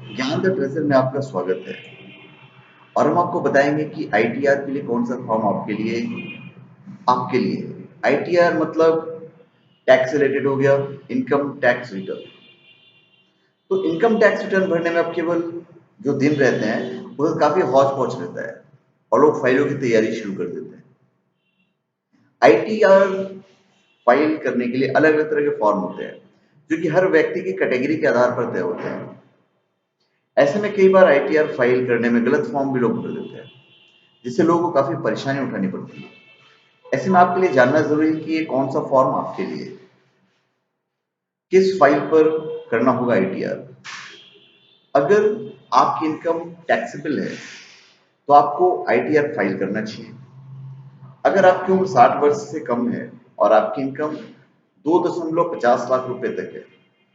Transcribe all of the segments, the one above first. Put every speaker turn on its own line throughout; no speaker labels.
ज्ञान the treasure में आपका स्वागत है और हम आपको बताएंगे कि आईटीआर के लिए कौन सा फॉर्म आपके लिए आईटीआर मतलब टैक्स रिलेटेड हो गया, इनकम टैक्स रिटर्न। तो इनकम टैक्स रिटर्न भरने में अब केवल जो दिन रहते हैं वो काफी हौच पौच रहता है और लोग फाइलों की तैयारी शुरू कर देते हैं। आईटीआर फाइल करने के लिए अलग अलग तरह के फॉर्म होते हैं जो कि हर व्यक्ति की कैटेगरी के आधार पर तय होते हैं। ऐसे में कई बार आईटीआर फाइल करने में गलत फॉर्म भी लोग भर देते हैं, जिससे लोगों को काफी परेशानी उठानी पड़ती है। ऐसे में आपके लिए जानना जरूरी है कि ये कौन सा फॉर्म आपके लिए है, किस फाइल पर करना होगा आईटीआर। अगर आपकी इनकम टैक्सेबल है तो आपको आईटीआर फाइल करना चाहिए। अगर आपकी उम्र 60 वर्ष से कम है और आपकी इनकम 2.50 लाख रुपए तक है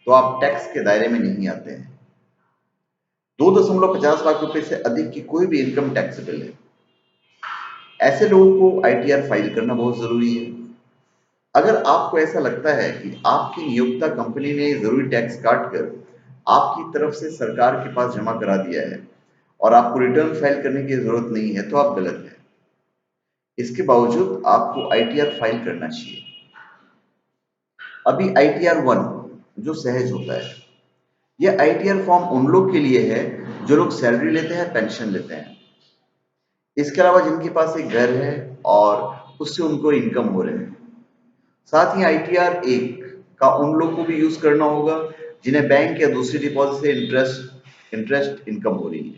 तो आप टैक्स के दायरे में नहीं आते हैं। 2.50 लाख रुपए से अधिक की कोई भी इनकम टैक्सेबल है। ऐसे लोगों को आईटीआर फाइल करना बहुत जरूरी है। अगर आपको ऐसा लगता है कि आपकी नियोक्ता कंपनी ने जरूरी टैक्स काट कर आपकी तरफ से सरकार के पास जमा करा दिया है और आपको रिटर्न फाइल करने की जरूरत नहीं है तो आप गलत हैं। इसके बावजूद आपको आईटीआर फाइल करना चाहिए। अभी आईटीआर 1 जो सहज होता है, यह आईटीआर फॉर्म उन लोग के लिए है जो लोग सैलरी लेते हैं, पेंशन लेते हैं। इसके अलावा जिनके पास एक घर है और उससे उनको इनकम हो रहे हैं। साथ ही आईटीआर 1 का उन लोग को भी यूज करना होगा जिन्हें बैंक या दूसरी डिपॉजिट से इंटरेस्ट इनकम हो रही है।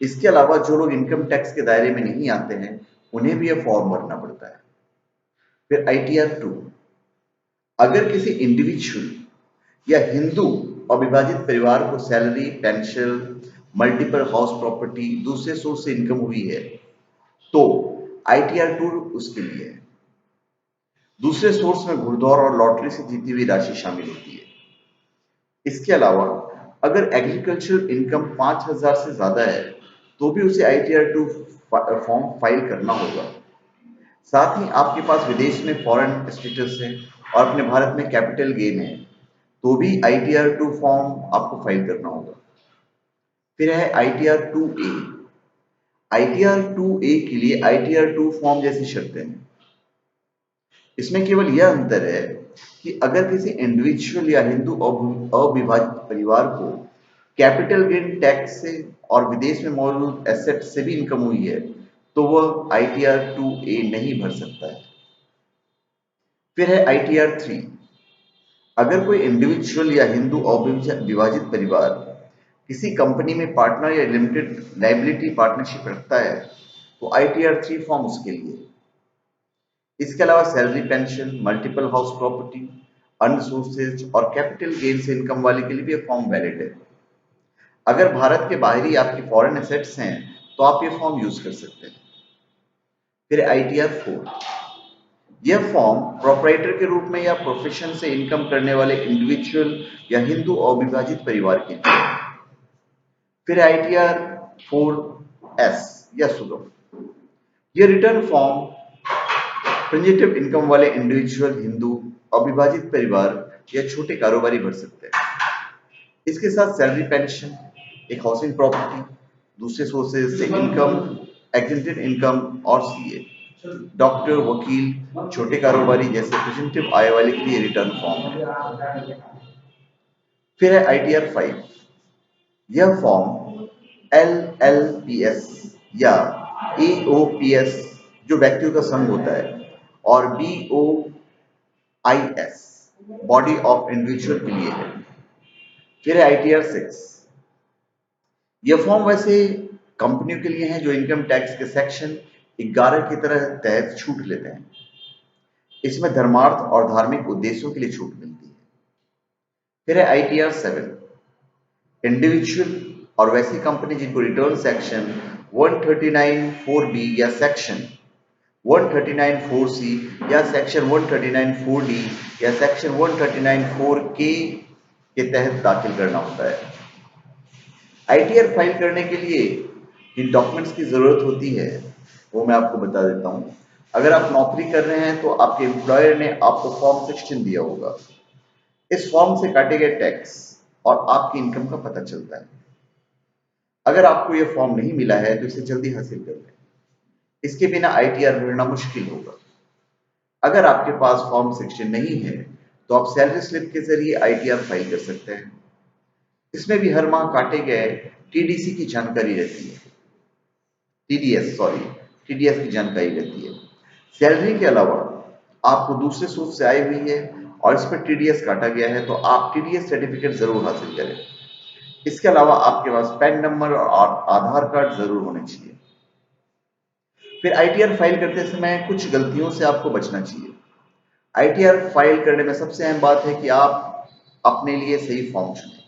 इसके अलावा जो लोग इनकम टैक्स के दायरे में नहीं आते हैं उन्हें भी यह फॉर्म भरना पड़ता है। फिर आईटीआर 2, अगर किसी इंडिविजुअल या हिंदू अविभाजित परिवार को salary, pension, multiple house property, दूसरे सोर्स से इनकम हुई है तो आईटीआर 2 उसके लिए है। दूसरे सोर्स में घुड़दौड़ और लॉटरी से जीती हुई राशि शामिल होती है। इसके अलावा अगर एग्रीकल्चरल इनकम 5,000 से ज्यादा है तो भी उसे आईटीआर 2 फॉर्म फाइल करना होगा। साथ ही आपके पास विदेश में फॉरेन स्टेटस है और अपने भारत में कैपिटल गेन है तो भी आईटीआर 2 फॉर्म आपको फाइल करना होगा। फिर है आईटीआर 2A। आईटीआर 2A के लिए आईटीआर 2 फॉर्म जैसी शर्तें हैं। इसमें केवल यह अंतर है कि अगर किसी इंडिविजुअल या हिंदू अविभाजित परिवार को कैपिटल गेन टैक्स से और विदेश में मौजूद एसेट से भी इनकम हुई है तो वह आईटीआर 2A नहीं भर सकता है। फिर है आईटीआर 3। अगर कोई इंडिविजुअल या हिंदू अविभाजित परिवार किसी कंपनी में पार्टनर या लिमिटेड लाइबिलिटी पार्टनरशिप रखता है तो आईटीआर 3 फॉर्म उसके लिए। इसके अलावा salary, pension, multiple house property, earn sources और कैपिटल गेन से इनकम वाले के लिए भी ये फॉर्म वैलिड है। अगर भारत के बाहरी आपकी फॉरेन एसेट्स हैं तो आप ये फॉर्म यूज कर सकते हैं। फिर आईटीआर 4, यह फॉर्म प्रोपराइटर के रूप में या प्रोफेशन से इनकम करने वाले इंडिविजुअल या हिंदू अविभाजित परिवार के लिए। फिर आईटीआर 4S या सुगम, यह रिटर्न फॉर्म प्रिंजिटिव इनकम वाले इंडिविजुअल, हिंदू अविभाजित परिवार या छोटे कारोबारी भर सकते हैं। इसके साथ सैलरी, पेंशन, एक हाउसिंग प्रॉपर्टी, दूसरे सोर्सेज से इनकम, एग्जेंटेड इनकम और सीए, डॉक्टर, वकील, छोटे कारोबारी जैसे प्रिजेंटिव आय वाले के लिए रिटर्न फॉर्म है। फिर है आईटीआर 5। यह फॉर्म एलएलपीएस या एओपीएस जो व्यक्तियों का संघ होता है और बीओआईएस बॉडी ऑफ इंडिविजुअल के लिए है। फिर है आईटीआर 6। यह फॉर्म वैसे कंपनियों के लिए है जो इनकम टैक्स के सेक्शन 11 की तरह तहत छूट लेते हैं। इसमें धर्मार्थ और धार्मिक उद्देश्यों के लिए छूट मिलती है। फिर है आईटीआर 7। इंडिविजुअल और वैसी कंपनी जिनको रिटर्न सेक्शन 139(4)B या सेक्शन 139(4)C या सेक्शन 139(4)D या सेक्शन 139(4)K के तहत दाखिल करना होता है। आईटीआर फाइल करने के लिए जिन डॉक्यूमेंट्स की जरूरत होती है वो मैं आपको बता देता हूं। अगर आप नौकरी कर रहे हैं तो आपके एम्प्लॉयर ने आपको फॉर्म 16 दिया होगा। इस फॉर्म से काटे गए टैक्स और आपकी इनकम का पता चलता है। अगर आपको ये फॉर्म नहीं मिला है तो इसे जल्दी हासिल कर लें। इसके बिना आईटीआर भरना मुश्किल होगा। अगर आपके पास फॉर्म 16 नहीं है तो आप सैलरी स्लिप के जरिए आईटीआर फाइल कर सकते हैं। इसमें भी हर माह काटे गए टीडीसी की जानकारी रहती है, टीडीएस की जानकारी रहती है। सैलरी के अलावा आपको दूसरे सोर्स से आई हुई है और इस पर टीडीएस काटा गया है तो आप टीडीएस सर्टिफिकेट जरूर हासिल करें। इसके अलावा आपके पास पैन नंबर और आधार कार्ड जरूर होने चाहिए। फिर आईटीआर फाइल करते समय कुछ गलतियों से आपको बचना चाहिए। आईटीआर फाइल करने में सबसे अहम बात है कि आप अपने लिए सही फॉर्म चुनें।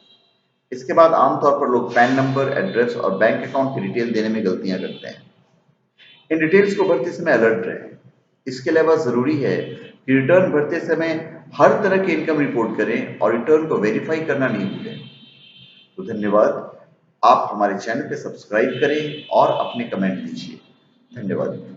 इसके बाद आमतौर पर लोग पैन नंबर, एड्रेस और बैंक अकाउंट की डिटेल देने में गलतियां करते हैं। इन डिटेल्स को भरते समय अलर्ट रहें। इसके अलावा जरूरी है कि रिटर्न भरते समय हर तरह की इनकम रिपोर्ट करें और रिटर्न को वेरीफाई करना नहीं भूलें। तो धन्यवाद। आप हमारे चैनल पे सब्सक्राइब करें और अपने कमेंट दीजिए। धन्यवाद।